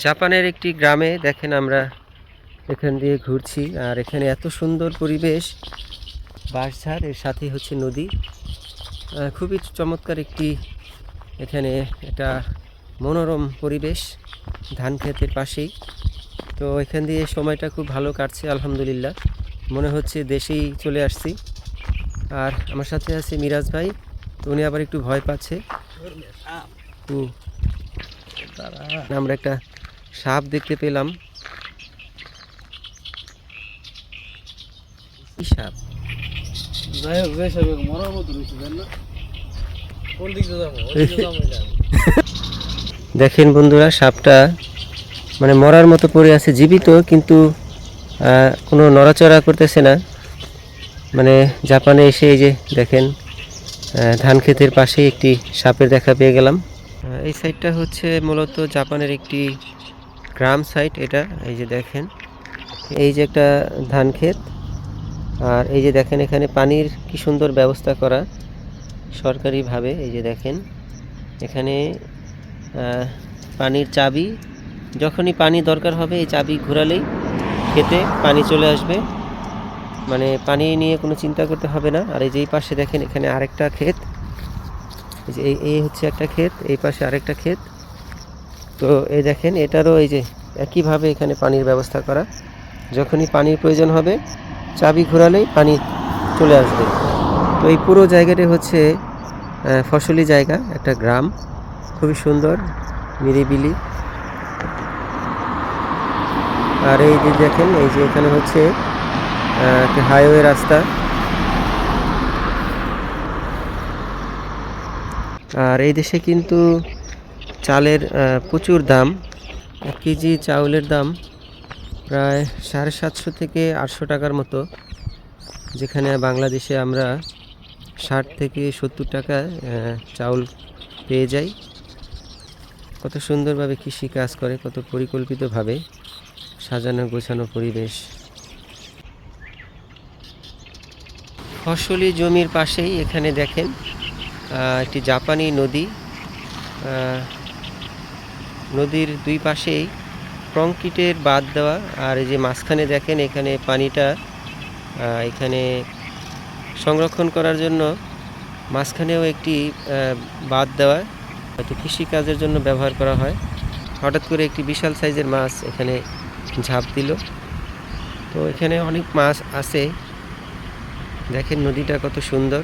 জাপানের একটি গ্রামে দেখেন আমরা এখান দিয়ে ঘুরছি, আর এখানে এত সুন্দর পরিবেশ, বাঁশঝাড় এর সাথে হচ্ছে নদী। খুবই চমৎকার একটি এখানে একটা মনোরম পরিবেশ, ধান ক্ষেতের পাশেই। তো এখান দিয়ে সময়টা খুব ভালো কাটছে আলহামদুলিল্লাহ, মনে হচ্ছে দেশেই চলে আসছি। আর আমার সাথে আছে মিরাজ ভাই, উনি আবার একটু ভয় পাচ্ছে। আমরা একটা সাপ দেখতে পেলাম। কি সাপ? দেখেন বন্ধুরা, সাপটা মানে মরার মতো পড়ে আছে, জীবিত কিন্তু কোনো নড়াচড়া করতেছে না। মানে জাপানে এসে এই যে দেখেন ধান ক্ষেতের পাশেই একটি সাপের দেখা পেয়ে গেলাম। এই সাইডটা হচ্ছে মূলত জাপানের একটি গ্রাম সাইট। এটা এই যে দেখেন, এই যে একটা ধান ক্ষেত, আর এই যে দেখেন এখানে পানির কি সুন্দর ব্যবস্থা করা সরকারিভাবে। এই যে দেখেন এখানে পানির চাবি, যখনই পানি দরকার হবে এই চাবি ঘোরালেই খেতে পানি চলে আসবে, মানে পানি নিয়ে কোনো চিন্তা করতে হবে না। আর এই যে এই পাশে দেখেন এখানে আরেকটা ক্ষেত, এই যে এই হচ্ছে একটা ক্ষেত, এই পাশে আরেকটা ক্ষেত। তো এই দেখেন এটারও এই যে একইভাবে এখানে পানির ব্যবস্থা করা, যখনই পানির প্রয়োজন হবে চাবি ঘোরালেই পানি চলে আসবে। তো এই পুরো জায়গাটি হচ্ছে ফসলি জায়গা, একটা গ্রাম, খুবই সুন্দর নিরিবিলি। আর এই যে দেখেন এই যে এখানে হচ্ছে একটা হাইওয়ে রাস্তা। আর এই দেশে কিন্তু চালের প্রচুর দাম। 1 কেজি চাউলের দাম প্রায় 750 থেকে 800 টাকার মতো, যেখানে বাংলাদেশে আমরা 60 থেকে 70 টাকা চাউল পেয়ে যাই। কত সুন্দরভাবে কৃষি কাজ করে, কত পরিকল্পিতভাবে সাজানো গোছানো পরিবেশ। ফসলি জমির পাশেই এখানে দেখেন একটি জাপানি নদী। নদীর দুই পাশেই কংক্রিটের বাঁধ দেওয়া, আর এই যে মাঝখানে দেখেন এখানে পানিটা এখানে সংরক্ষণ করার জন্য মাঝখানেও একটি বাঁধ দেওয়া, হয়তো কৃষিকাজের জন্য ব্যবহার করা হয়। হঠাৎ করে একটি বিশাল সাইজের মাছ এখানে ঝাঁপ দিল। তো এখানে অনেক মাছ আছে, দেখেন নদীটা কত সুন্দর।